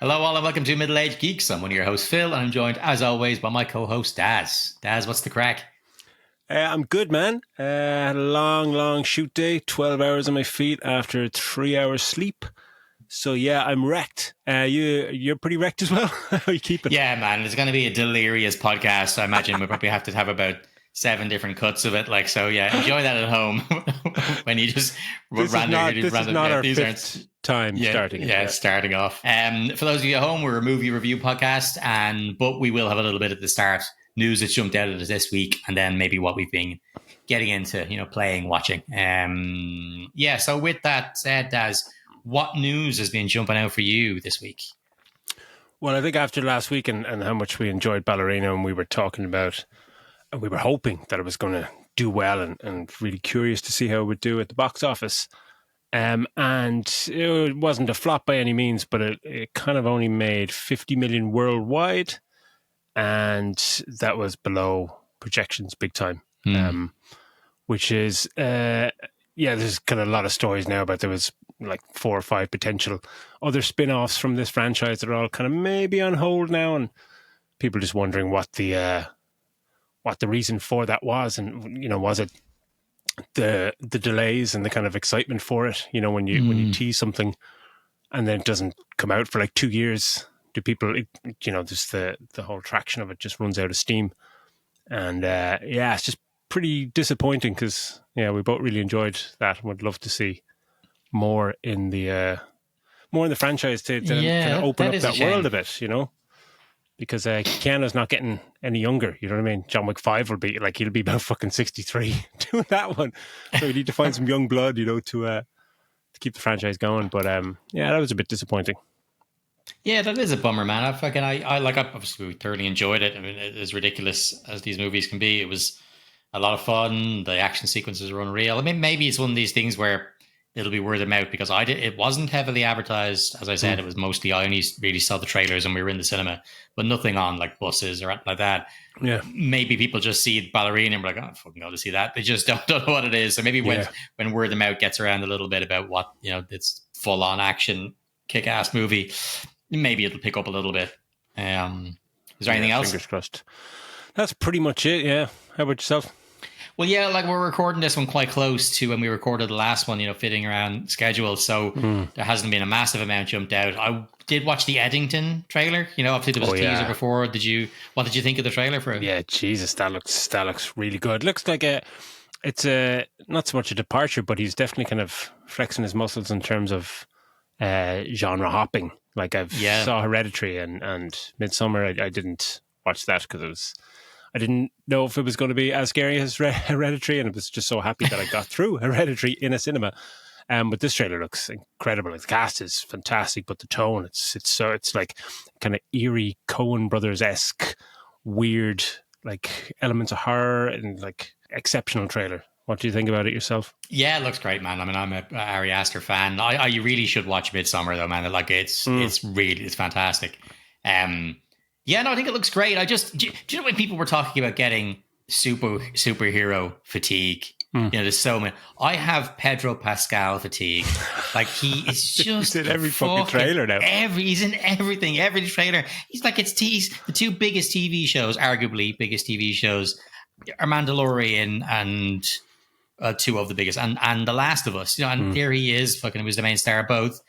Hello, all, and welcome to Middle Aged Geeks. I'm one of your hosts, Phil, and I'm joined, as always, by my co-host, Daz. Daz, what's the crack? I'm good, man. Had a long shoot day, 12 hours on my feet after 3 hours sleep. So, yeah, I'm wrecked. You're pretty wrecked as well? How are you keeping? Yeah, man, it's going to be a delirious podcast. I imagine we'll probably have to have about 7 different cuts of it. So, yeah, enjoy that at home when you just This is not our fifth time starting it. Yeah, starting off. For those of you at home, we're a movie review podcast, but we will have a little bit at the start. News that jumped out at us this week, and then maybe what we've been getting into, playing, watching. So with that said, Daz, what news has been jumping out for you this week? Well, I think after last week and how much we enjoyed Ballerina, and we were talking about, and we were hoping that it was going to do well and really curious to see how it would do at the box office. And it wasn't a flop by any means, but it kind of only made 50 million worldwide. And that was below projections big time, which is, there's kind of a lot of stories now about there was like 4 or 5 potential other spin-offs from this franchise that are all kind of maybe on hold now, and people just wondering what the reason for that was, and was it the delays and the kind of excitement for it? When you tease something and then it doesn't come out for like 2 years. Do people, just the whole traction of it just runs out of steam. And it's just pretty disappointing because, we both really enjoyed that and would love to see more in the franchise to kind of open up that world a bit, because Keanu's not getting any younger, you know what I mean? John Wick 5 will be, he'll be about fucking 63 doing that one. So we need to find some young blood, to keep the franchise going. But that was a bit disappointing. Yeah, that is a bummer, man. I obviously thoroughly enjoyed it. I mean, as ridiculous as these movies can be, it was a lot of fun. The action sequences were unreal. I mean, maybe it's one of these things where it'll be word of mouth because it wasn't heavily advertised. As I said, it was mostly, I only really saw the trailers and we were in the cinema, but nothing on like buses or anything like that. Yeah. Maybe people just see Ballerina and be like, oh, I fucking go to see that. They just don't know what it is. So maybe when word of mouth gets around a little bit about what, it's full on action, kick-ass movie, maybe it'll pick up a little bit. Is there anything else? Fingers crossed. That's pretty much it, yeah. How about yourself? Well, yeah, we're recording this one quite close to when we recorded the last one, fitting around schedule. So there hasn't been a massive amount jumped out. I did watch the Eddington trailer. Obviously there was a teaser before. What did you think of the trailer for it? Yeah, Jesus, that looks really good. Looks like it's not so much a departure, but he's definitely kind of flexing his muscles in terms of genre hopping. Like saw Hereditary and Midsommar. I didn't watch that because I didn't know if it was going to be as scary as Hereditary, and I was just so happy that I got through Hereditary in a cinema. But this trailer looks incredible. The cast is fantastic, but the tone, it's like kind of eerie Coen Brothers-esque, weird, like elements of horror and like exceptional trailer. What do you think about it yourself? Yeah, it looks great, man. I mean, I'm a Ari Aster fan. You really should watch Midsommar, though, man. It's fantastic. I think it looks great. Do you know when people were talking about getting superhero fatigue? There's so many. I have Pedro Pascal fatigue. Like he is just he's in every fucking trailer now. He's in everything, every trailer. He's like he's the 2 biggest TV shows, arguably biggest TV shows, are Mandalorian and 2 of the biggest, and The Last of Us. And there he is. Fucking was the main star of both.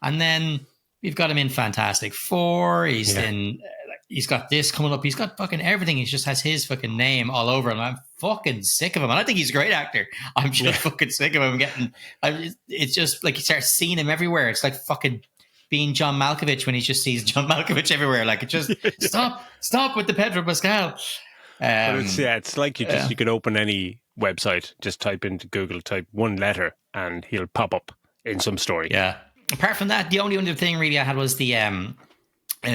And then we've got him in Fantastic Four. He's in. He's got this coming up. He's got fucking everything. He just has his fucking name all over him. I'm fucking sick of him. And I think he's a great actor. I'm just fucking sick of him it's just like you start seeing him everywhere. It's like fucking being John Malkovich when he just sees John Malkovich everywhere. Like it just stop with the Pedro Pascal. But it's like you could open any website, just type into Google, type one letter, and he'll pop up in some story. Yeah. Apart from that, the only other thing really I had was the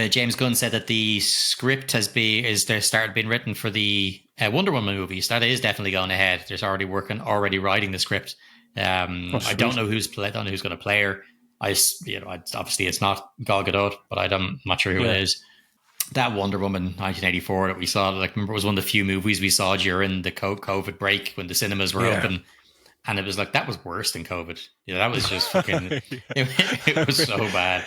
James Gunn said that the script started being written for the Wonder Woman movies. That is definitely going ahead. There's already writing the script. I don't know who's going to play her. Obviously it's not Gal Gadot, but I'm not sure who it is. That Wonder Woman 1984 that we saw, remember, it was one of the few movies we saw during the COVID break when the cinemas were open. And it was like, that was worse than COVID. That was just fucking, it was so bad.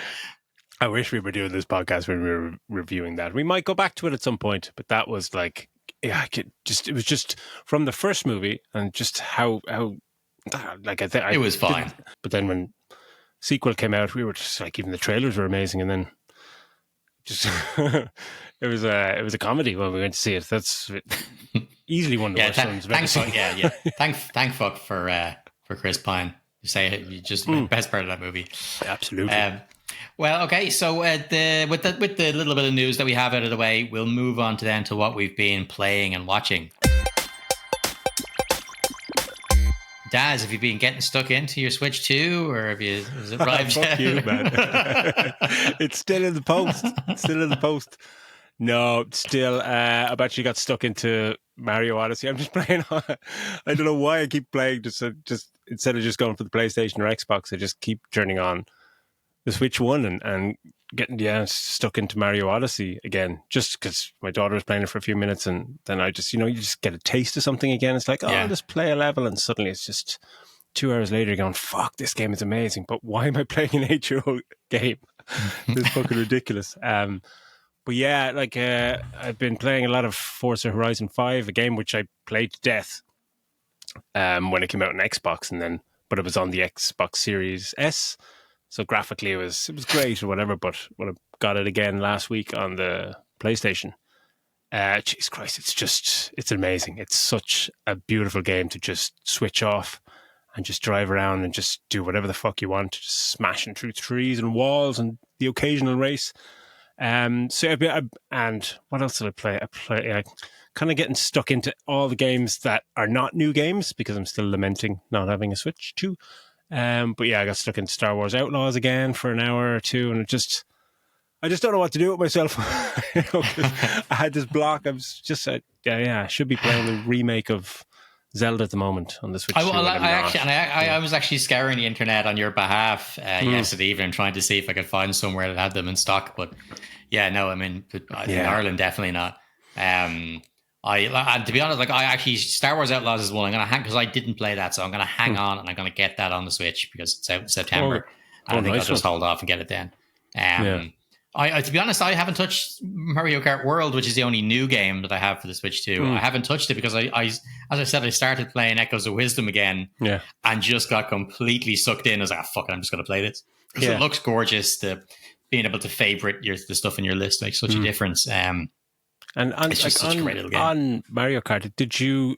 I wish we were doing this podcast when we were reviewing that. We might go back to it at some point, but that was like, yeah, it was just from the first movie and just how like I think It was fine. But then when sequel came out, we were just like, even the trailers were amazing, and then just it was a comedy when we went to see it. That's easily one of the worst films I've ever seen. Yeah. Thank fuck for Chris Pine. You say you just best part of that movie. Absolutely. Well, okay. So with the little bit of news that we have out of the way, we'll move on to what we've been playing and watching. Daz, have you been getting stuck into your Switch 2, or has it arrived yet? Fuck you, man. It's still in the post. No, still. I've actually got stuck into Mario Odyssey. I'm just playing. I don't know why I keep playing. Just instead of just going for the PlayStation or Xbox, I just keep turning on the Switch 1 and getting stuck into Mario Odyssey again, just because my daughter was playing it for a few minutes, and then I just, you just get a taste of something again. It's like, I'll just play a level, and suddenly it's just 2 hours later going, fuck, this game is amazing, but why am I playing an 8-year-old game? It's fucking ridiculous. But yeah, like I've been playing a lot of Forza Horizon 5, a game which I played to death when it came out on Xbox, but it was on the Xbox Series S. So graphically, it was great or whatever. But when I got it again last week on the PlayStation, Jesus Christ, it's amazing. It's such a beautiful game to just switch off and just drive around and just do whatever the fuck you want, just smashing through trees and walls and the occasional race. And what else did I play? I kind of getting stuck into all the games that are not new games because I'm still lamenting not having a Switch 2. But yeah, I got stuck in Star Wars Outlaws again for an hour or two, and I just don't know what to do with myself. I had this block. I was just, I should be playing the remake of Zelda at the moment on the Switch. I was actually scouring the internet on your behalf yesterday evening, trying to see if I could find somewhere that had them in stock. But yeah, no, I mean, in Ireland, definitely not. And to be honest, like Star Wars Outlaws is one I'm going to hang, because I didn't play that, so I'm going to hang on and I'm going to get that on the Switch because it's out in September. And I think I'll just hold off and get it then. To be honest, I haven't touched Mario Kart World, which is the only new game that I have for the Switch 2. I haven't touched it because as I said, I started playing Echoes of Wisdom again, and just got completely sucked in. I was like, fuck it, I'm just going to play this. Because it looks gorgeous. Being able to favorite the stuff in your list makes such a difference. And it's just such a great little game. On Mario Kart, did you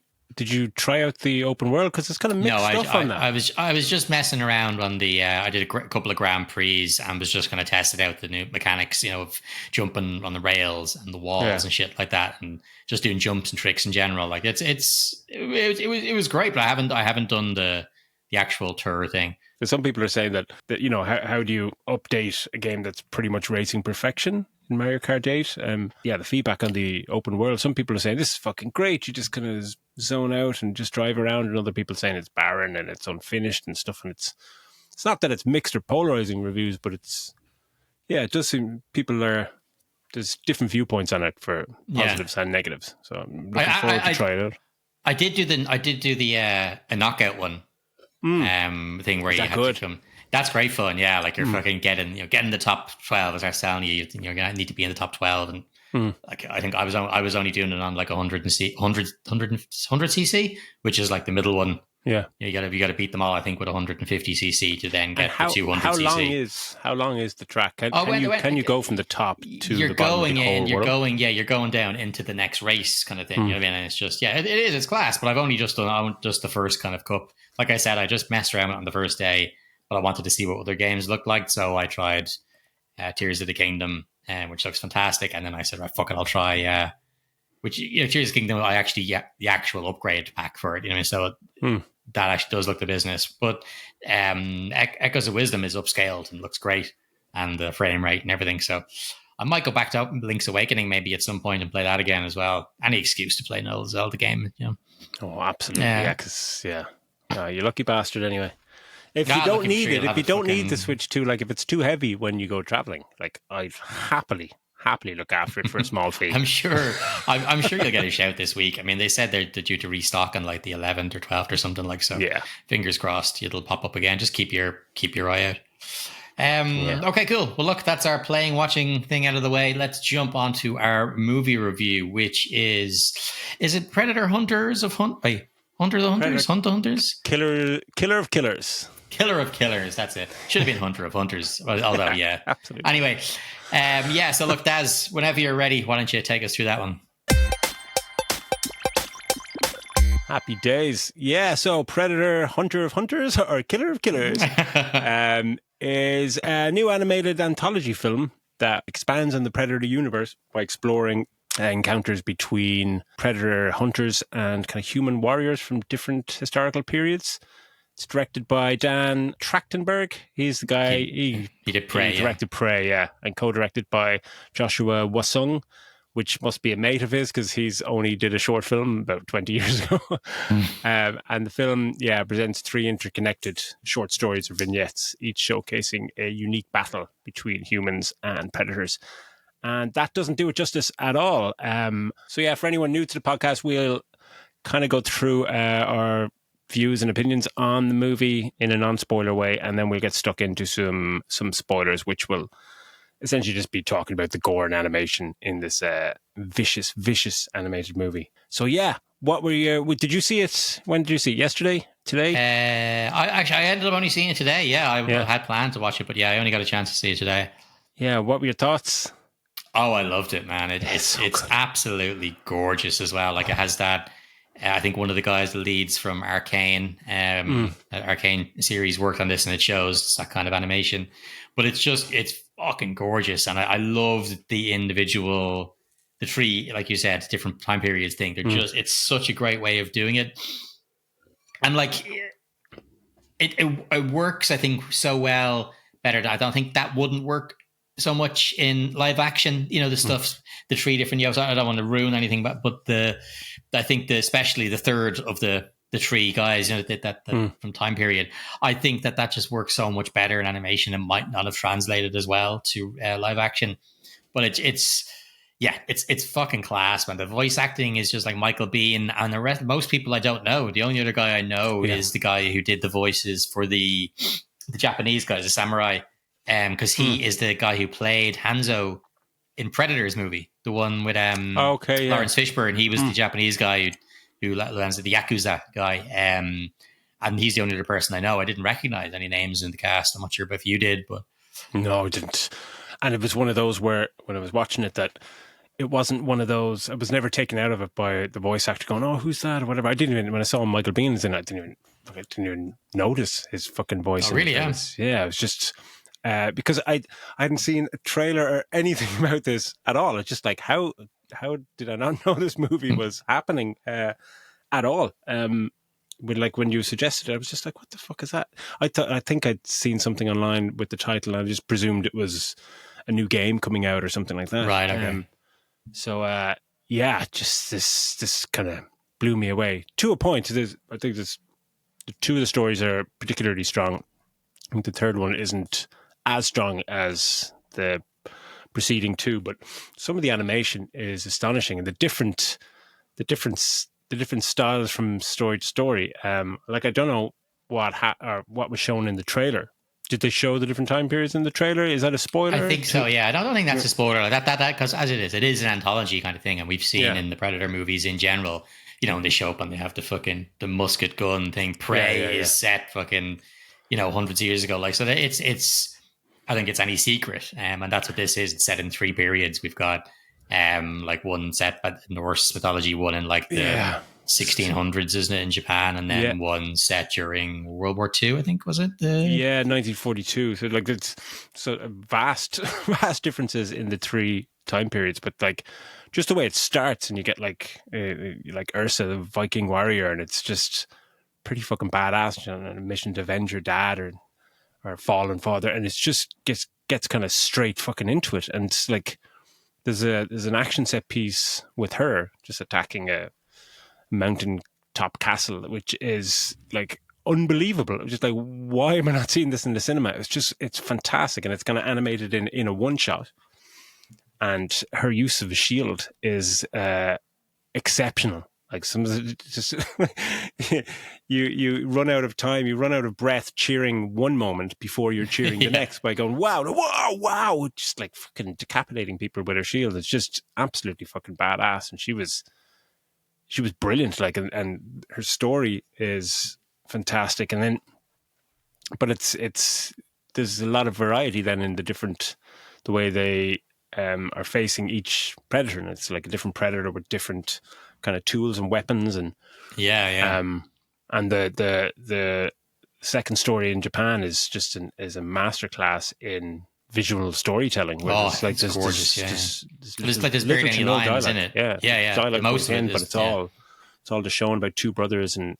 try out the open world? Because it's kind of mixed stuff on that. I was just messing around on the. I did a couple of Grand Prix and was just kind of tested out the new mechanics, of jumping on the rails and the walls and shit like that, and just doing jumps and tricks in general. Like it was great, but I haven't done the actual tour thing. Some people are saying that how do you update a game that's pretty much racing perfection in Mario Kart 8? The feedback on the open world, some people are saying this is fucking great, you just kind of zone out and just drive around, and other people saying it's barren and it's unfinished and stuff, and it's not that it's mixed or polarizing reviews, but it does seem there's different viewpoints on it for positives and negatives, so I'm looking forward to try it out. I did do the a knockout one thing where you have to come. That's great fun, yeah. Like you're fucking getting the top 12, as I was telling you, you're gonna need to be in the top 12, and like I think I was only doing it on like 100 cc, which is like the middle one. Yeah, you got to beat them all. I think with 150 cc to then get the 200 cc. How long is the track? Can you go from the top to the bottom? You're going down into the next race kind of thing. You know what I mean? And it's just it's class. But I've only just done just the first kind of cup. Like I said, I just messed around on the first day, but I wanted to see what other games looked like, so I tried Tears of the Kingdom, which looks fantastic. And then I said, right, fuck it, I'll try Tears of the Kingdom. I actually the actual upgrade pack for it, so that actually does look the business. But Echoes of Wisdom is upscaled and looks great, and the frame rate and everything. So I might go back to Link's Awakening maybe at some point and play that again as well. Any excuse to play another Zelda game, Oh, absolutely, you lucky bastard. Anyway. If you don't need it, if you don't need the Switch 2, like if it's too heavy when you go traveling, like I'd happily look after it for a small fee. I'm sure you'll get a shout this week. I mean, they said they're due to restock on like the 11th or 12th or something like so. Yeah. Fingers crossed, it'll pop up again. Just keep your eye Okay, cool. Well, look, that's our playing, watching thing out of the way. Let's jump onto our movie review, which is it Predator Hunters of Hunt? Wait, Hunter the Hunters? Hunt the Hunters? Killer of Killers. Killer of Killers, that's it. Should have been Hunter of Hunters, although, yeah. Absolutely. Anyway, so look, Daz, whenever you're ready, why don't you take us through that one? Happy days. Yeah, so Predator, Hunter of Hunters, or Killer of Killers is a new animated anthology film that expands on the Predator universe by exploring encounters between Predator hunters and kind of human warriors from different historical periods. It's directed by Dan Trachtenberg. He's the guy... He did Prey, He directed Prey, yeah. And co-directed by Joshua Wasung, which must be a mate of his because he's only did a short film about 20 years ago. And the film, presents 3 interconnected short stories or vignettes, each showcasing a unique battle between humans and predators. And that doesn't do it justice at all. For anyone new to the podcast, we'll kind of go through our views and opinions on the movie in a non-spoiler way, and then we'll get stuck into some spoilers, which will essentially just be talking about the gore and animation in this vicious animated movie. So what were you? Did you see it? When did you see it? Yesterday? Today? I ended up only seeing it today. I had planned to watch it, but I only got a chance to see it today. Yeah, what were your thoughts? Oh, I loved it, man. It's absolutely gorgeous as well. Like, it has that. I think one of the guys that leads from Arcane, Arcane series, worked on this, and it shows that kind of animation. But it's fucking gorgeous, and I loved the 3, like you said, different time periods thing. They're it's such a great way of doing it, and like it works, I think, so well. Better, I don't think that wouldn't work so much in live action. The stuff, the 3 different yos. I don't want to ruin anything, but I think especially the third of the 3 guys, that from time period, I think that just works so much better in animation and might not have translated as well to live action. But it's fucking class, man. The voice acting is just like Michael Biehn, and the rest. Most people I don't know. The only other guy I know is the guy who did the voices for the Japanese guys, the samurai, because he is the guy who played Hanzo in Predators movie, the one with Lawrence Fishburne. He was the Japanese guy who lands the Yakuza guy, and he's the only other person I know. I didn't recognize any names in the cast. I'm not sure if you did, but no, I didn't. And it was one of those where when I was watching it, that it wasn't one of those. I was never taken out of it by the voice actor going, "Oh, who's that?" or whatever. I didn't even, when I saw Michael Biehn in it, I didn't even notice his fucking voice. Oh, really? Yeah, it was just. Because I hadn't seen a trailer or anything about this at all. It's just like, how did I not know this movie was happening at all? When you suggested it, I was just like, what the fuck is that? I think I'd seen something online with the title, and I just presumed it was a new game coming out or something like that. Right. Okay. Just this kind of blew me away to a point. I think the 2 of the stories are particularly strong. I think the third one isn't as strong as the preceding 2, but some of the animation is astonishing, and the different styles from story to story. I don't know what was shown in the trailer. Did they show the different time periods in the trailer? Is that a spoiler? I think so. Yeah, I don't think that's a spoiler. That because as it is an anthology kind of thing, and we've seen in the Predator movies in general. When they show up and they have the musket gun thing. Prey is set fucking hundreds of years ago. Like, so it's. I think it's any secret, and that's what this is. It's set in 3 periods. We've got one set by Norse mythology, one in like the 1600s, isn't it, in Japan, and then one set during World War II, I think, was it? 1942. So like it's vast differences in the 3 time periods, but like just the way it starts, and you get like Ursa, the Viking warrior, and it's just pretty fucking badass on a mission to avenge your dad or fallen father, and it's just gets kind of straight fucking into it. And it's like there's an action set piece with her just attacking a mountain top castle, which is like unbelievable. Just like, why am I not seeing this in the cinema? It's fantastic, and it's kind of animated in a one shot, and her use of a shield is exceptional. Like some just you run out of time, you run out of breath cheering one moment before you're cheering the next by going wow, wow, just like fucking decapitating people with her shield. It's just absolutely fucking badass, and she was brilliant. Like, and her story is fantastic. And then, but it's there's a lot of variety then in the way they are facing each predator, and it's like a different predator with different kind of tools and weapons, and and the second story in Japan is just is a masterclass in visual storytelling. Where it's like it's gorgeous. There's barely any no lines dialogue. in it. Yeah. Dialogue most of it, but it's all just showing about two brothers, and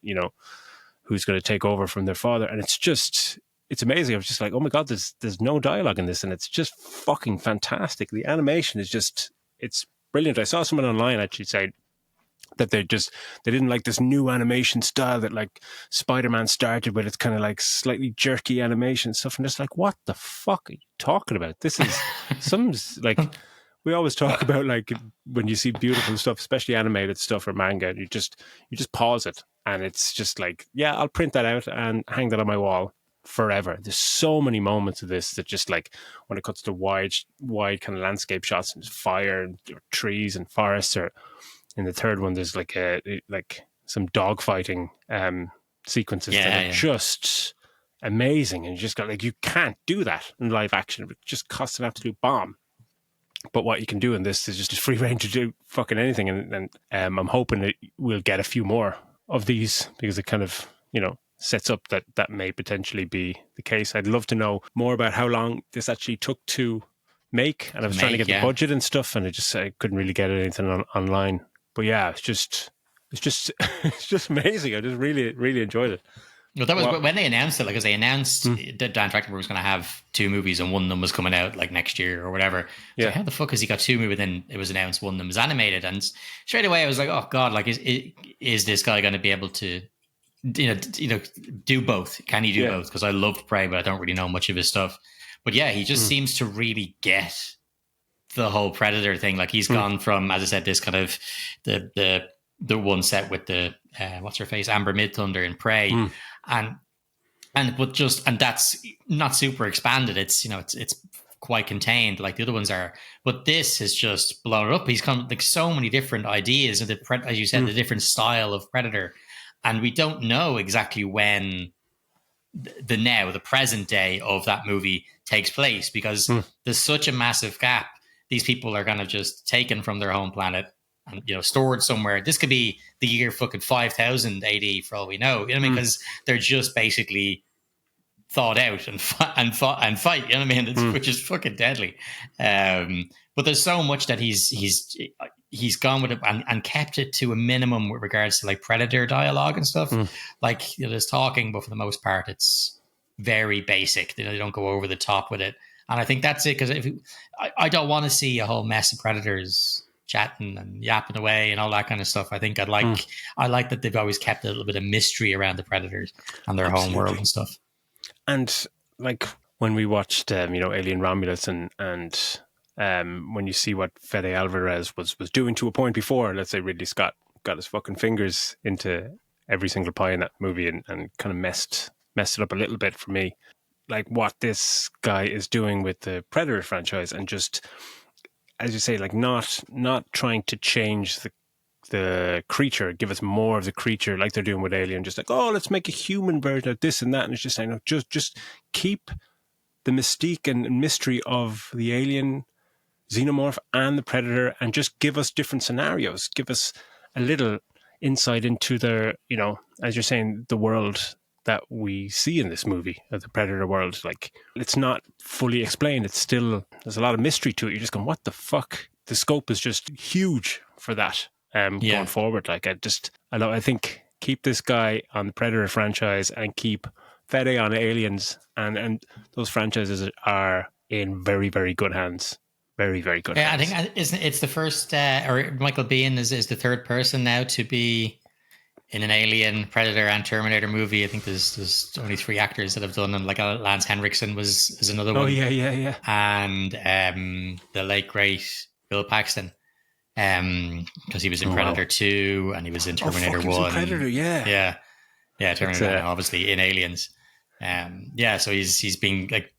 who's going to take over from their father, and it's amazing. I was just like, oh my god, there's no dialogue in this, and it's just fucking fantastic. The animation is it's brilliant. I saw someone online actually say that they didn't like this new animation style that like Spider-Man started with. It's kind of like slightly jerky animation stuff, and it's like, what the fuck are you talking about? This is like, we always talk about like when you see beautiful stuff, especially animated stuff or manga, you just pause it, and it's just like, yeah, I'll print that out and hang that on my wall forever. There's so many moments of this that just like when it cuts to wide kind of landscape shots, and there's fire and trees and forests, or in the third one there's like some dog fighting sequences that are just amazing, and you just got like, you can't do that in live action. It just costs an absolute bomb. But what you can do in this is just free reign to do fucking anything, and I'm hoping that we'll get a few more of these, because it kind of sets up that may potentially be the case. I'd love to know more about how long this actually took to make, and I was trying to get the budget and stuff, and I couldn't really get anything online. But yeah, it's just amazing. I just really enjoyed it. Well, that was when they announced it, because they announced that Dan Trachtenberg was going to have two movies, and one of them was coming out like next year or whatever. So how the fuck has he got two movies? Then it was announced one of them was animated, and straight away I was like, oh god, like is this guy going to be able to do both? Can he do both? Because I love Prey, but I don't really know much of his stuff. But yeah, he just seems to really get the whole Predator thing. Like, he's gone from, as I said, this kind of the one set with the what's her face, Amber Midthunder in Prey, and that's not super expanded. It's it's quite contained like the other ones are. But this has just blown it up. He's come like so many different ideas, and as you said, the different style of Predator, and we don't know exactly when the present day of that movie takes place, because there's such a massive gap. These people are kind of just taken from their home planet and stored somewhere. This could be the year fucking 5000 AD for all we know. You know what I mean? Because they're just basically thawed out and fight. You know what I mean? Which is fucking deadly. But there's so much that he's gone with it and kept it to a minimum with regards to like Predator dialogue and stuff. Like there's talking, but for the most part, it's very basic. They don't go over the top with it. And I think that's it, because I don't want to see a whole mess of Predators chatting and yapping away and all that kind of stuff. I think I like that they've always kept a little bit of mystery around the Predators and their home world and stuff. And like when we watched, Alien Romulus and when you see what Fede Alvarez was doing to a point before, let's say Ridley Scott got his fucking fingers into every single pie in that movie and kind of messed it up a little bit for me. Like what this guy is doing with the Predator franchise, and just, as you say, like not trying to change the creature, give us more of the creature like they're doing with Alien, just like, oh, let's make a human version of this and that, and it's just saying, no, just keep the mystique and mystery of the alien xenomorph and the Predator, and just give us different scenarios, give us a little insight into the, as you're saying, the world that we see in this movie, of the Predator world. Like, it's not fully explained. It's still, there's a lot of mystery to it. You're just going, what the fuck? The scope is just huge for that going forward. Like, I think keep this guy on the Predator franchise and keep Fede on Aliens, and those franchises are in very, very good hands. Very, very good hands. I think it's the first, or Michael Biehn is the third person now to be in an Alien, Predator, and Terminator movie. I think there's only 3 actors that have done them. Like Lance Henriksen is another one. Oh yeah. And the late great Bill Paxton. because he was in Predator 2 and he was in Terminator 1. He was in Predator, yeah. Terminator, and obviously in Aliens. So he's been like,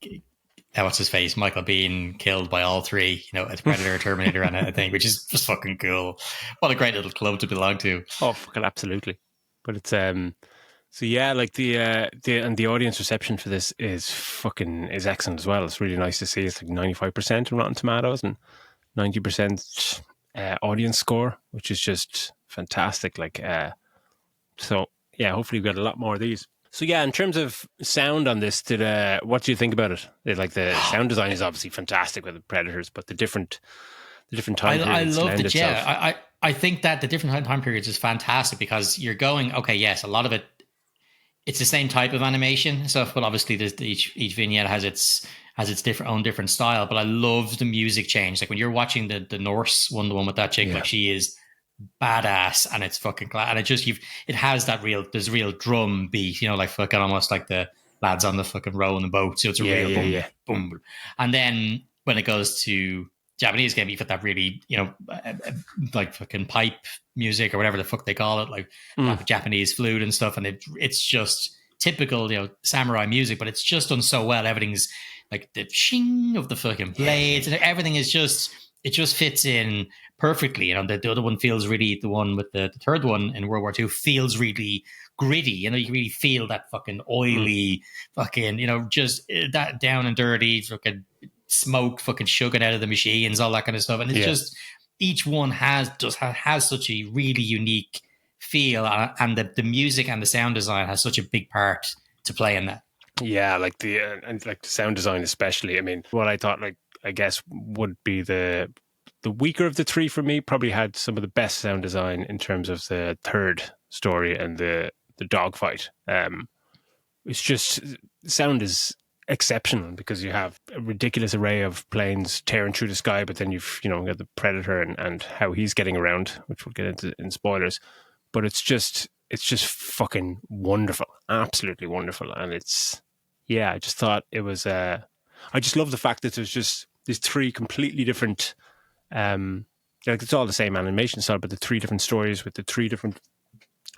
what's his face, Michael Biehn, killed by all three, as Predator, Terminator, and a thing, which is just fucking cool. What a great little club to belong to. Oh, fucking absolutely. But it's so yeah, like the audience reception for this is excellent as well. It's really nice to see. It's like 95% on Rotten Tomatoes and 90% audience score, which is just fantastic. Like, so yeah, hopefully we get a lot more of these. So yeah, in terms of sound on this, what do you think about it? Like the sound design is obviously fantastic with the Predators, but the different time periods. I loved it. Yeah, I think that the different time periods is fantastic because you're going, okay, yes, a lot of it, it's the same type of animation stuff, but obviously each vignette has its different style. But I love the music change. Like when you're watching the Norse one, the one with that chick, like she is badass, and it's fucking class. And it has there's real drum beat, like fucking almost like the lads on the fucking row in the boat. So it's a real boom, boom. And then when it goes to Japanese game, you've got that really, like fucking pipe music or whatever the fuck they call it, like Japanese flute and stuff. And it's just typical, samurai music, but it's just done so well. Everything's like the shing of the fucking blades, and everything is it just fits in perfectly. The other one feels really, the one with the third one in World War II feels really gritty. You can really feel that fucking oily, fucking, just that down and dirty fucking smoke fucking shugging out of the machines, all that kind of stuff. And it's just, each one has such a really unique feel, and the music and the sound design has such a big part to play in that. Yeah, like and like the sound design especially. I mean, what I thought, like, I guess would be the weaker of the three for me, probably had some of the best sound design in terms of the third story and the dogfight. It's just, sound is exceptional because you have a ridiculous array of planes tearing through the sky, but then you've got the Predator and how he's getting around, which we'll get into in spoilers. But it's just fucking wonderful, absolutely wonderful. And I just thought it was I just love the fact that there's just these three completely different like it's all the same animation style, but the three different stories with the three different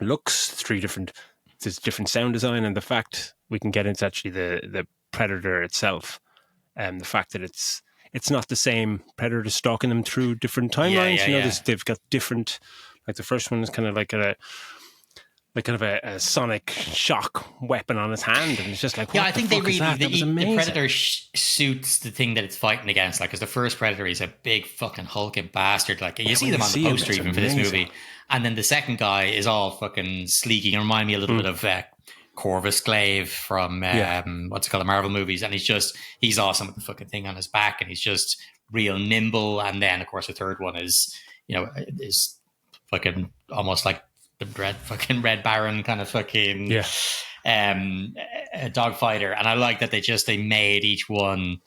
looks, there's different sound design, and the fact we can get into actually the Predator itself, and the fact that it's not the same Predator stalking them through different timelines. They've got different, like the first one is kind of like a sonic shock weapon on his hand, and it's just like, I think the Predator suits the thing that it's fighting against. Like, because the first Predator is a big fucking hulking bastard. Like, you see them on the poster even for this movie, and then the second guy is all fucking sleeky and remind me a little bit of Corvus Glaive from what's it called, the Marvel movies, and he's awesome with the fucking thing on his back, and he's just real nimble. And then of course the third one is fucking almost like the Red Baron kind of fucking dogfighter. And I like that they made each one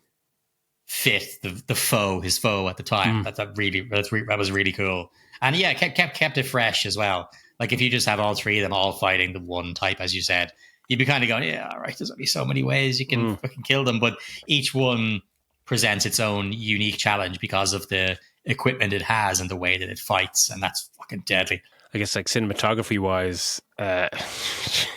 fit his foe at the time. That was really cool. And kept it fresh as well. Like, if you just have all three of them all fighting the one type, as you said, you'd be kind of going, all right, there's only so many ways you can fucking kill them. But each one presents its own unique challenge because of the equipment it has and the way that it fights. And that's fucking deadly. I guess, like, cinematography wise,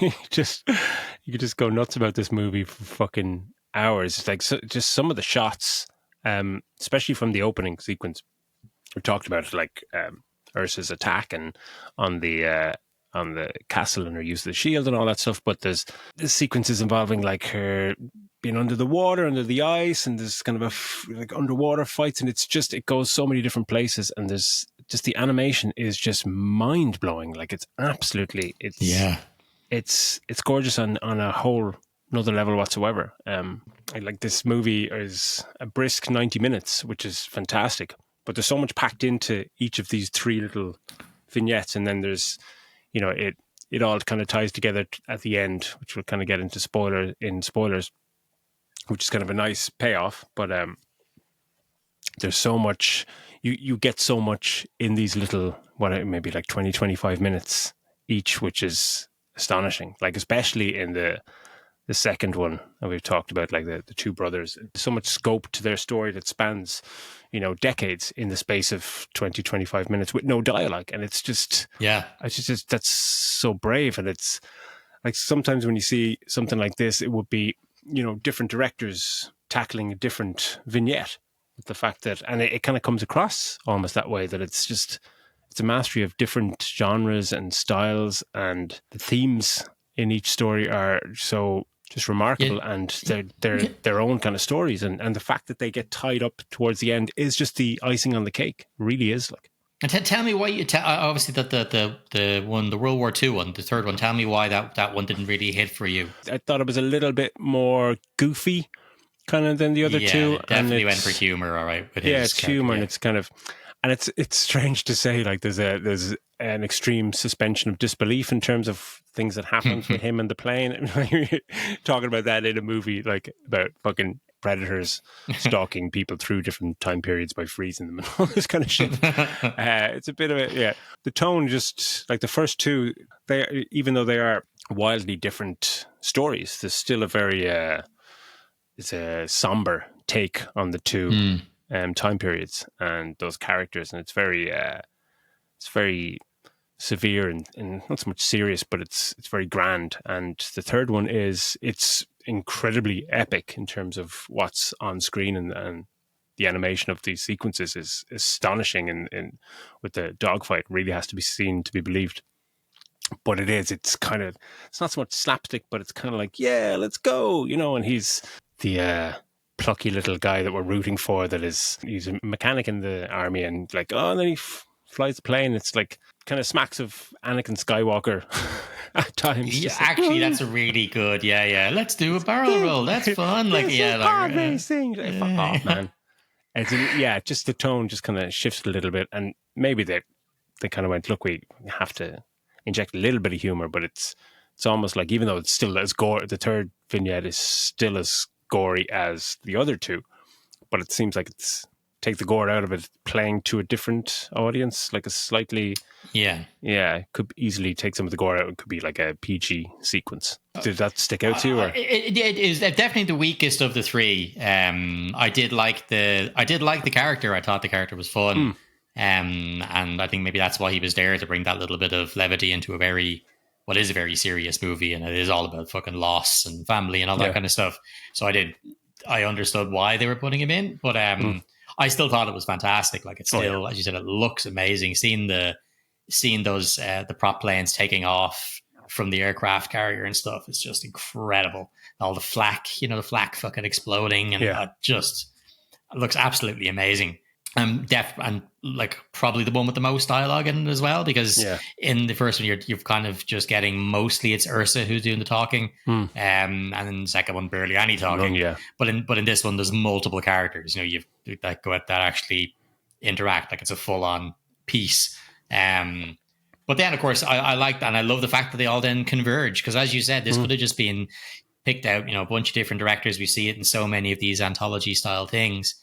you could just go nuts about this movie for fucking hours. It's like, just some of the shots, especially from the opening sequence, we talked about it, like Ursa's attack and on the castle and her use of the shield and all that stuff. But there's sequences involving like her being under the water, under the ice, and there's kind of like underwater fights, and it goes so many different places, and there's just, the animation is just mind blowing. Like, it's absolutely, it's gorgeous on a whole another level whatsoever. Like, this movie is a brisk 90 minutes, which is fantastic. But there's so much packed into each of these three little vignettes, and then there's, it all kind of ties together at the end, which we'll kind of get into spoilers, which is kind of a nice payoff. But there's so much, you get so much in these little, maybe like 20-25 minutes each, which is astonishing. Like, especially in the the second one that we've talked about, like the two brothers. So much scope to their story that spans, decades in the space of 20, 25 minutes with no dialogue. And it's just, that's so brave. And it's like sometimes when you see something like this, it would be, different directors tackling a different vignette. The fact that, and it kind of comes across almost that way, that it's a mastery of different genres and styles, and the themes in each story are so just remarkable, and they're their own kind of stories, and the fact that they get tied up towards the end is just the icing on the cake. It really is. Like, and tell me why you obviously that the one, the World War II one, the third one. Tell me why that one didn't really hit for you. I thought it was a little bit more goofy, kind of, than the other two. It definitely went for humor. All right, it's humor, and it's kind of. And it's strange to say, like, there's an extreme suspension of disbelief in terms of things that happens with him and the plane. Talking about that in a movie, like, about fucking predators stalking people through different time periods by freezing them and all this kind of shit. It's a bit of the tone, just like the first two, even though they are wildly different stories, there's still a very it's a somber take on the two. Time periods and those characters, and it's very severe and not so much serious, but it's very grand. And the third one it's incredibly epic in terms of what's on screen, and the animation of these sequences is astonishing. And with the dogfight, really has to be seen to be believed. But it's not so much slapstick, but it's kind of like, yeah, let's go, and he's the plucky little guy that we're rooting for, he's a mechanic in the army, and like, and then he flies the plane. It's like kind of smacks of Anakin Skywalker at times. Yeah, actually, that's a really good. Yeah. Let's do a barrel roll. That's fun. Like, racing. Fuck off, man. It's just the tone just kind of shifts a little bit, and maybe they kind of went, look, we have to inject a little bit of humor, but it's almost like, even though it's still as gore, the third vignette is still as gory as the other two, but it seems like it's take the gore out of it, playing to a different audience, like a slightly could easily take some of the gore out. It could be like a PG sequence. Did that stick out to you? Or? It is definitely the weakest of the three. I did like the character. I thought the character was fun, and I think maybe that's why he was there, to bring that little bit of levity into what is a very serious movie, and it is all about fucking loss and family and all that kind of stuff. So I understood why they were putting him in, but I still thought it was fantastic. Like, it's still, as you said, it looks amazing. Seeing those the prop planes taking off from the aircraft carrier and stuff is just incredible. All the flak, the flak fucking exploding, and it just looks absolutely amazing. And like probably the one with the most dialogue in it as well, because in the first one you're kind of just getting mostly it's Ursa who's doing the talking, and in the second one barely any talking. But in this one there's multiple characters. You've that actually interact, like it's a full on piece. But then of course I like that, and I love the fact that they all then converge, because as you said, this could have just been picked out, a bunch of different directors. We see it in so many of these anthology style things.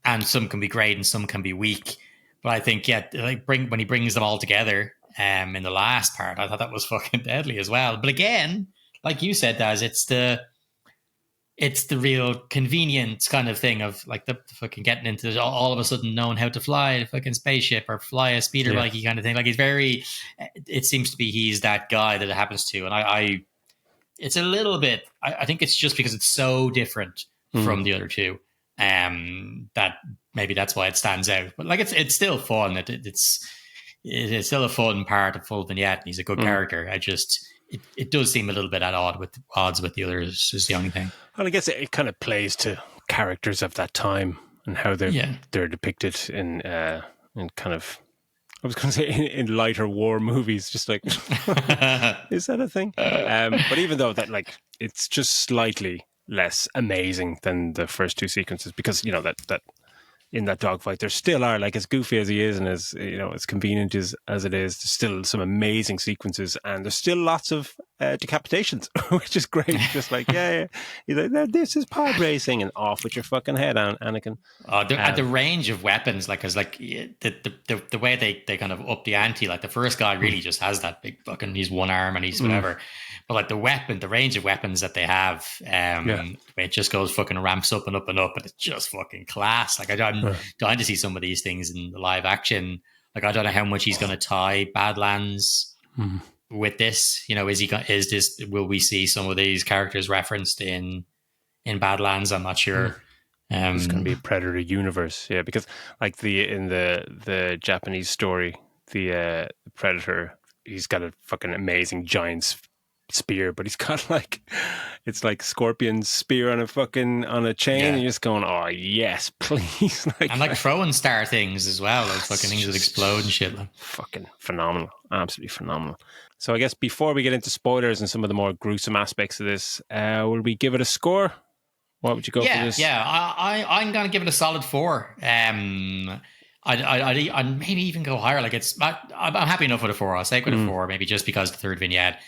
And some can be great and some can be weak. But I think, when he brings them all together in the last part, I thought that was fucking deadly as well. But again, like you said, Daz, it's the real convenience kind of thing of like the fucking getting into all of a sudden knowing how to fly a fucking spaceship or fly a speeder bikey kind of thing. Like, it seems to be he's that guy that it happens to. And it's a little bit, I think it's just because it's so different from the other two. That maybe that's why it stands out, but like it's still fun. It's still a fun part of full vignette, and he's a good character. It does seem a little bit at odds with the others, is the only thing. Well, I guess it kind of plays to characters of that time and how they're depicted in kind of, I was going to say in lighter war movies, just like is that a thing? But even though that, like, it's just slightly less amazing than the first two sequences, because that in that dogfight. There still are, like, as goofy as he is and as, you know, as convenient as it is, there's still some amazing sequences, and there's still lots of decapitations, which is great. Just like, yeah, you're like, this is pod racing, and off with your fucking head on, Anakin. At the range of weapons, like, cause like the way they kind of up the ante, like the first guy really just has that big fucking, he's one arm and he's whatever, but like the range of weapons that they have, it just goes fucking ramps up and up and up, and it's just fucking class. Like, I'm dying to see some of these things in the live action. Like, I don't know how much he's going to tie Badlands with this. You know, will we see some of these characters referenced in Badlands? I'm not sure. It's going to be a Predator universe, yeah, because like in the Japanese story, the Predator, he's got a fucking amazing giant spear, but he's got like, it's like Scorpion's spear on a chain, and you're just going, oh yes, please. And like throwing star things as well, like fucking things that explode and shit. Like. Fucking phenomenal, absolutely phenomenal. So I guess before we get into spoilers and some of the more gruesome aspects of this, will we give it a score? What would you go for this? Yeah, I'm going to give it a solid 4. I'd maybe even go higher. Like, I'm happy enough with a 4. I'll stay with a 4, maybe just because the third vignette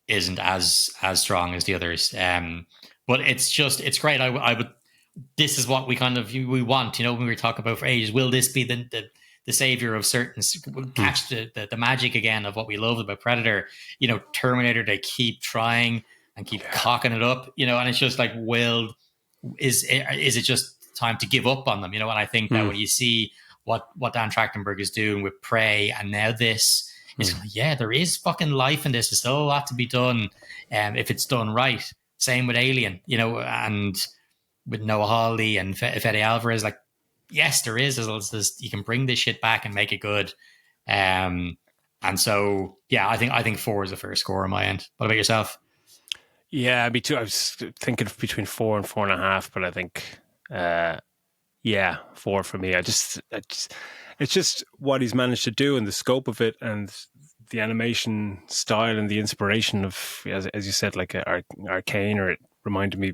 isn't as strong as the others. But it's great. I would. This is what we we want. You know, when we were talking about for ages, will this be the savior of certain? Catch the magic again of what we love about Predator. You know, Terminator. They keep trying and keep cocking it up. You know, and it's just like, is it just time to give up on them? You know, and I think that when you see what Dan Trachtenberg is doing with Prey and now this, it's like, yeah, there is fucking life in this. There's still a lot to be done, if it's done right. Same with Alien, you know, and with Noah Hawley and Fede Alvarez. Like, yes, there is. You can bring this shit back and make it good. And so, yeah, I think 4 is the first score on my end. What about yourself? Yeah, me too. I was thinking of between 4 and 4.5, but I think, 4 for me. It's just what he's managed to do and the scope of it and the animation style and the inspiration of, as you said, like Arcane, or it reminded me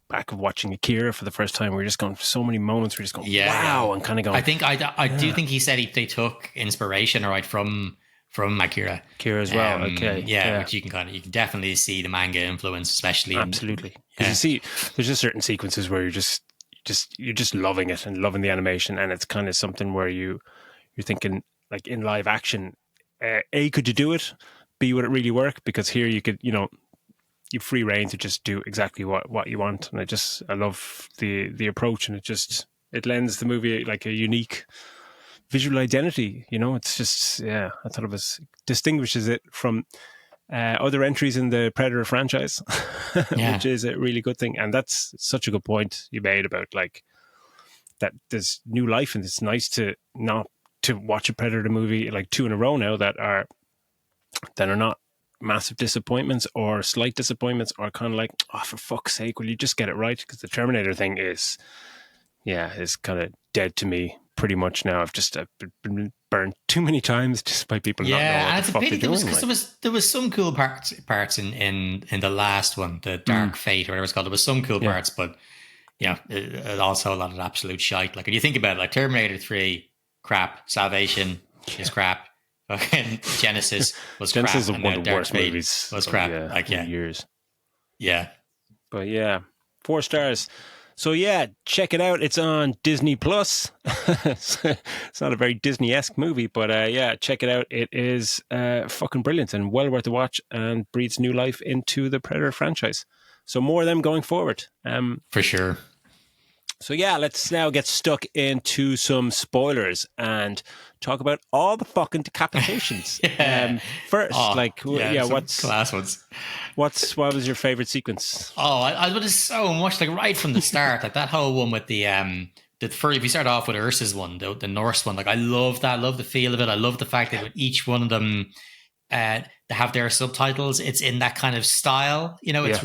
back of watching Akira for the first time. We're just going, so many moments, we're just going, wow, and kind of going. I do think he said they took inspiration, right, from Akira. Akira as well. Okay. Yeah, which you can definitely see the manga influence, especially. Absolutely. Because you see, there's just certain sequences where you're just loving it and loving the animation, and it's kind of something where you're thinking, like, in live action, A, could you do it? B, would it really work? Because here you could, you know, you free reign to just do exactly what you want, and I love the approach, and it lends the movie like a unique visual identity. You know, it's just, I thought distinguishes it from other entries in the Predator franchise, which is a really good thing. And that's such a good point you made about, like, that there's new life, and it's nice to not to watch a Predator movie like 2 in a row now that are not massive disappointments or slight disappointments, or kind of like, oh, for fuck's sake, will you just get it right? Because the Terminator thing is kind of dead to me pretty much now. I've been burned too many times just by people not knowing what the fuck they're doing. Because there was some cool parts in the last one, the Dark Fate or whatever it's called. There was some cool parts, but it also a lot of absolute shite. Like, if you think about it, like Terminator 3, crap. Salvation is crap. Fucking Genesis was crap. Genesis is one of the Dark worst Fate movies was crap. In years. Yeah. But 4 stars. So check it out. It's on Disney Plus. It's not a very Disney-esque movie, but check it out. It is fucking brilliant and well worth a watch, and breathes new life into the Predator franchise. So more of them going forward. For sure. So let's now get stuck into some spoilers and talk about all the fucking decapitations. First, what's class ones? What was your favorite sequence? Oh, I would have so much, like, right from the start, like that whole one with the first. If you start off with Ursa's one, the Norse one, like, I love that. I love the feel of it. I love the fact that with each one of them, they have their subtitles. It's in that kind of style, you know. It's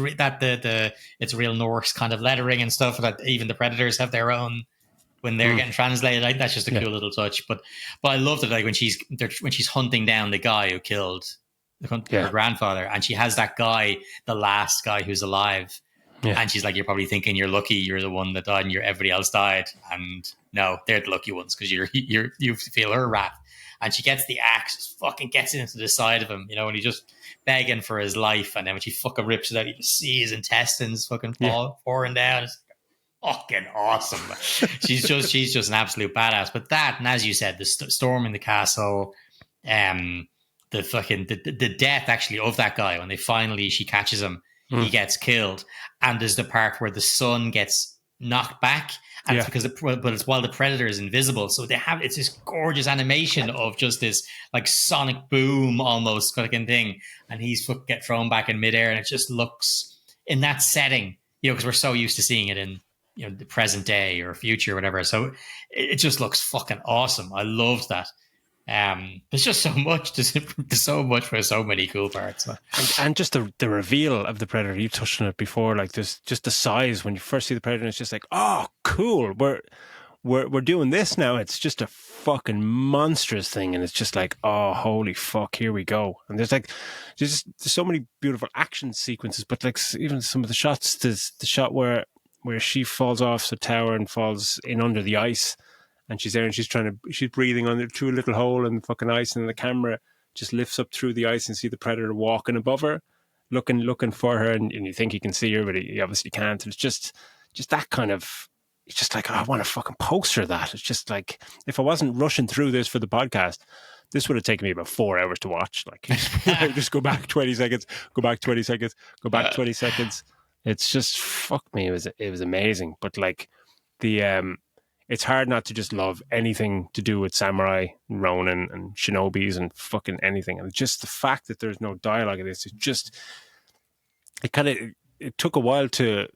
it's real Norse kind of lettering and stuff. That even the Predators have their own when they're getting translated. Like, that's just a cool little touch. But I love that, like, when she's hunting down the guy who killed her grandfather, and she has that guy, the last guy who's alive, Yeah. And she's like, you're probably thinking you're lucky, you're the one that died, and everybody else died. And no, they're the lucky ones because you feel her wrath. And she gets the axe, fucking gets it into the side of him, you know, and he's just begging for his life. And then when she fucking rips it out, you just see his intestines fucking pouring down. It's fucking awesome. she's just an absolute badass. But that, and as you said, the storm in the castle, the fucking the death actually of that guy when she catches him, he gets killed, and there's the part where the sun gets knocked back. And it's because but it's while the predator is invisible, so it's this gorgeous animation of just this like sonic boom almost fucking thing, and he's get thrown back in midair, and it just looks in that setting, you know, because we're so used to seeing it in, you know, the present day or future or whatever. So it just looks fucking awesome. I loved that. There's just so much. There's so much for so many cool parts. And just the reveal of the predator. You touched on it before. Like there's just the size when you first see the predator. It's just like, oh, cool. We're doing this now. It's just a fucking monstrous thing, and it's just like, oh, holy fuck, here we go. And there's so many beautiful action sequences, but like even some of the shots. There's the shot where she falls off the tower and falls in under the ice. And she's there and she's breathing through a little hole in the fucking ice, and the camera just lifts up through the ice and see the predator walking above her, looking for her, and you think you can see her, but he obviously can't. It's just that kind of, it's just like, oh, I want to fucking poster that. It's just like, if I wasn't rushing through this for the podcast, this would have taken me about 4 hours to watch. Like, just go back 20 seconds, go back 20 seconds, go back 20 seconds. It's just, fuck me. It was amazing. But like it's hard not to just love anything to do with samurai, and Ronin, and shinobis, and fucking anything. And just the fact that there's no dialogue in this, it took a while to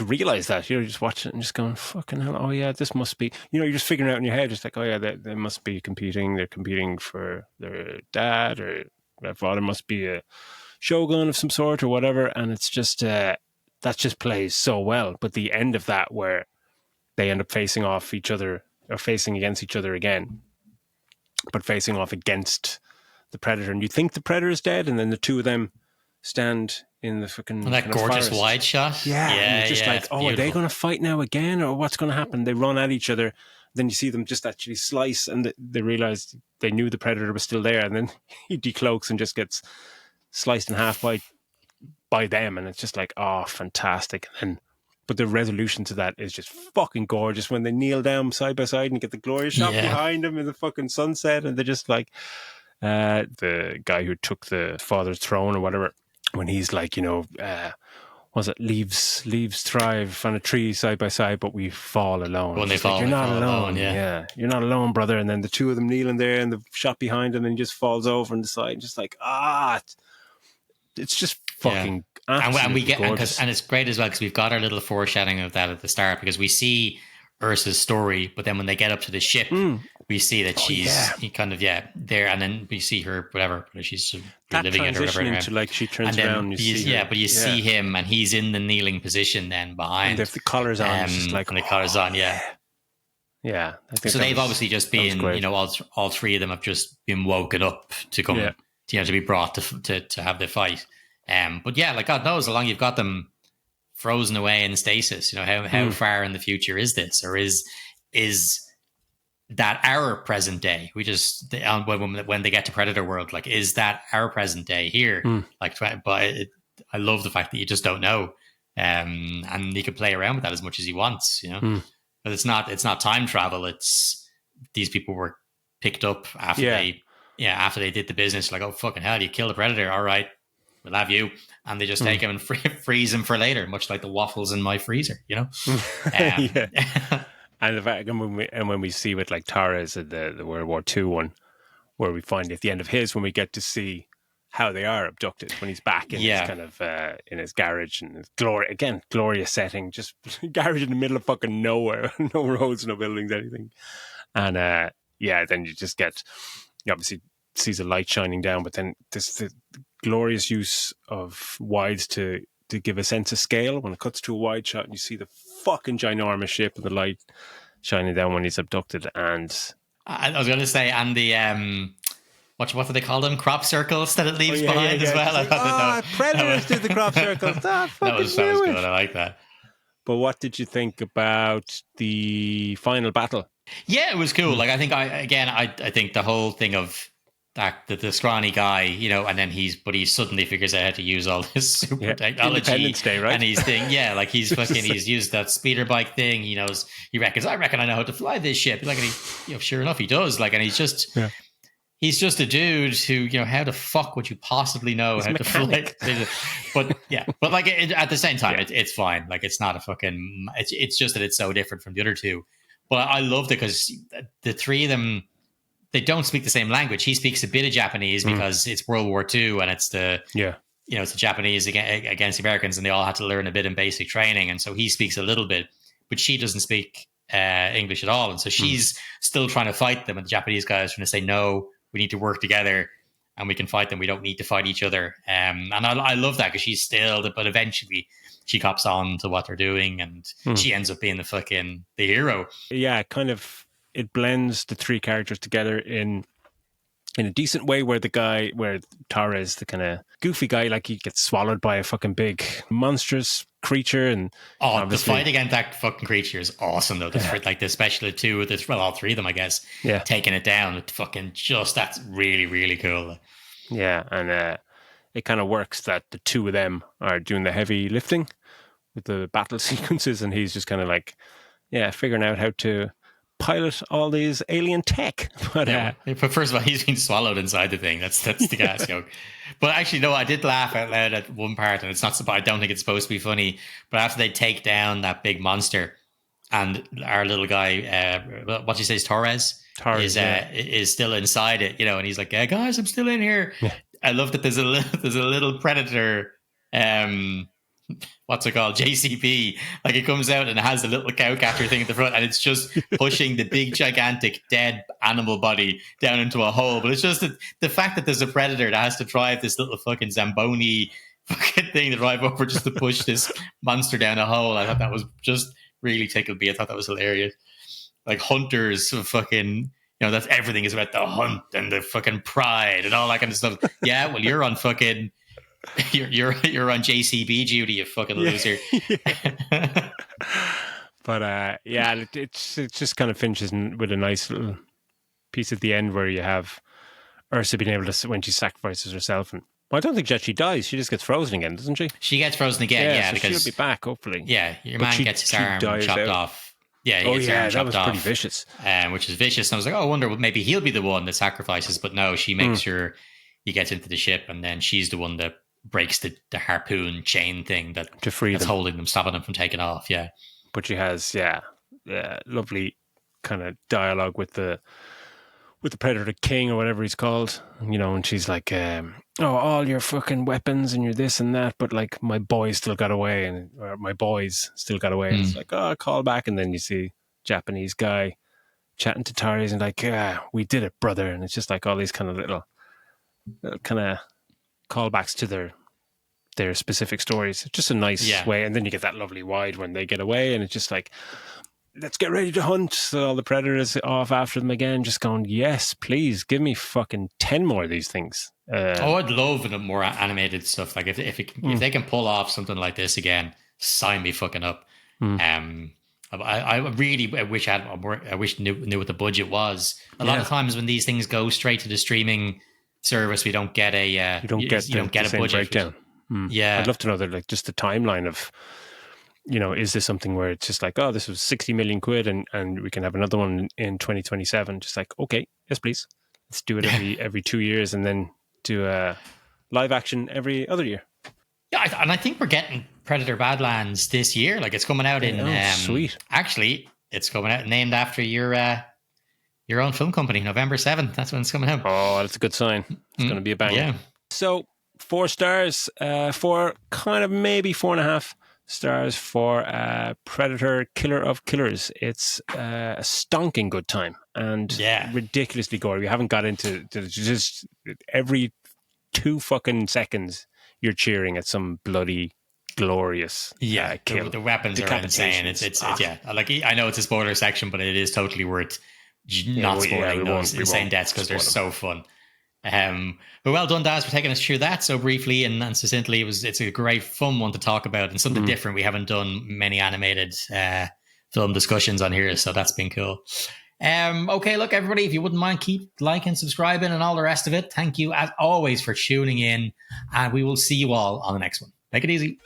realize that. You know, just watching it and just going, fucking hell, oh yeah, this must be, you know, you're just figuring it out in your head, just like, oh yeah, they must be competing. They're competing for their dad, or their father must be a shogun of some sort or whatever. And it's just, that just plays so well. But the end of that, where they end up facing off each other, or facing against each other again, but facing off against the predator. And you think the predator is dead, and then the two of them stand in the fucking that gorgeous forest. Wide shot. Yeah, and you're just like, oh, beautiful. are they going to fight now again, or what's going to happen? They run at each other. Then you see them just actually slice, and they realize they knew the predator was still there, and then he decloaks and just gets sliced in half by them, and it's just like, oh, fantastic. But the resolution to that is just fucking gorgeous when they kneel down side by side and you get the glorious shot behind them in the fucking sunset, and they're just like, the guy who took the father's throne or whatever, when he's like, you know, was it leaves thrive on a tree side by side, but we fall alone. When they fall, like, you're not alone. Yeah, you're not alone, brother. And then the two of them kneeling there, and the shot behind him, and he just falls over on the side, just like, it's just fucking. And we get, gorgeous. and it's great as well because we've got our little foreshadowing of that at the start, because we see Ursa's story, but then when they get up to the ship, we see that she's kind of there, and then we see her whatever, but she's living it or whatever. Into like she turns around, and you see him, and he's in the kneeling position then behind. And if the collar's on, it's just like, when the collar's on, yeah. I think so they've obviously just been, you know, all three of them have just been woken up to come, you know, to be brought to have the fight. But yeah, like God knows how long you've got them frozen away in stasis. You know, how far in the future is this, or is that our present day? We just when they get to Predator World, like, is that our present day here? Like, but I love the fact that you just don't know, and he can play around with that as much as he wants. You know, but it's not time travel. It's these people were picked up after they did the business. Like, oh fucking hell, you killed a predator. All right. We'll have you, and they just take him and freeze him for later, much like the waffles in my freezer, you know. And the fact, when we see with like Torres in the World War II one, where we find at the end of his, when we get to see how they are abducted, when he's back in his kind of in his garage, and his glorious setting, just garage in the middle of fucking nowhere, no roads, no buildings, anything, and then you just get, you obviously sees a light shining down, but then the glorious use of wides to give a sense of scale when it cuts to a wide shot and you see the fucking ginormous ship and the light shining down when he's abducted. And I was going to say, and what do they call them? Crop circles that it leaves behind as well. Like, predators did the crop circles. That was good. I like that. But what did you think about the final battle? Yeah, it was cool. Like, I think I think the whole thing of that the scrawny guy, you know, and then he suddenly figures out how to use all this super technology. Independence Day, right? And he's he's used that speeder bike thing. He knows. He reckons. I reckon I know how to fly this ship. Like, and sure enough, he does. Like, and he's just. Yeah. He's just a dude who, you know, how the fuck would you possibly know how to fly? But like at the same time, it's fine. Like, it's not a fucking. It's just that it's so different from the other two. But I loved it because the three of them, they don't speak the same language. He speaks a bit of Japanese because it's World War II and it's it's the Japanese against the Americans, and they all had to learn a bit in basic training. And so he speaks a little bit, but she doesn't speak English at all. And so she's still trying to fight them, and the Japanese guys are trying to say, no, we need to work together and we can fight them. We don't need to fight each other. And I love that because she's still, but eventually she cops on to what they're doing, and she ends up being the hero. Yeah, kind of. It blends the three characters together in a decent way, where Torres, the kind of goofy guy, like he gets swallowed by a fucking big monstrous creature, and the fight against that fucking creature is awesome though. Like the special two, all three of them, I guess, taking it down with fucking that's really, really cool. Yeah, and it kind of works that the two of them are doing the heavy lifting with the battle sequences, and he's just kind of like, figuring out how to pilot all these alien tech. But first of all, he's been swallowed inside the thing. That's the gas joke. But actually, no, I did laugh out loud at one part, and it's not. I don't think it's supposed to be funny. But after they take down that big monster, and our little guy, what you say is Torres is still inside it, you know, and he's like, guys, I'm still in here. Yeah. I love that there's a little predator. What's it called? JCB. Like, it comes out and it has a little cowcatcher thing at the front, and it's just pushing the big, gigantic, dead animal body down into a hole. But it's just the fact that there's a predator that has to drive this little fucking Zamboni fucking thing to drive over just to push this monster down a hole. I thought that was just really tickled me. I thought that was hilarious. Like, hunters fucking, you know, that's everything is about the hunt and the fucking pride and all that kind of stuff. Yeah, well, you're on fucking. You're on JCB duty, you fucking loser. Yeah. But it just kind of finishes with a nice little piece at the end where you have Ursa being able to, when she sacrifices herself, and I don't think she dies. She just gets frozen again, doesn't she? She gets frozen again, so because she'll be back hopefully. Yeah, your man gets his arm chopped off. Yeah, he gets his arm chopped off. Pretty vicious. Which is vicious. And I was like, I wonder, maybe he'll be the one that sacrifices, but no, she makes sure he gets into the ship, and then she's the one that breaks the harpoon chain thing that's holding them, stopping them from taking off. Yeah, but she has lovely kind of dialogue with the Predator King or whatever he's called, you know, and she's like, all your fucking weapons and your this and that, but like my boys still got away, and it's like, call back, and then you see Japanese guy chatting to Torres and like, we did it, brother, and it's just like all these kind of little kind of callbacks to their specific stories. Just a nice way. And then you get that lovely wide when they get away, and it's just like, let's get ready to hunt. So all the predators off after them again, just going, yes, please give me fucking 10 more of these things. I'd love more animated stuff. Like if they can pull off something like this again, sign me fucking up. I really wish I knew what the budget was. A lot of times when these things go straight to the streaming service, we don't get a you don't get a budget breakdown. Yeah, I'd love to know that, like, just the timeline of, you know, is this something where it's just like, this was 60 million quid and we can have another one in 2027? Just like, okay, yes please, let's do it every 2 years, and then do a live action every other year. Yeah, and I think we're getting Predator Badlands this year. Like, it's coming out in sweet. Actually, it's coming out named after your own film company, November 7th. That's when it's coming out. Oh, that's a good sign. It's going to be a banger. Yeah. So 4 stars for kind of maybe 4.5 stars for Predator Killer of Killers. It's a stonking good time and ridiculously gory. We haven't got into just every 2 fucking seconds you're cheering at some bloody glorious kill. The weapons are insane. It's like, I know it's a spoiler section, but it is totally worth not spoiling those insane deaths because they're so fun. But well done, Daz, for taking us through that so briefly and succinctly. It's a great fun one to talk about and something different. We haven't done many animated film discussions on here, so that's been cool. Okay, look, everybody, if you wouldn't mind, keep liking, subscribing, and all the rest of it. Thank you, as always, for tuning in, and we will see you all on the next one. Take it easy.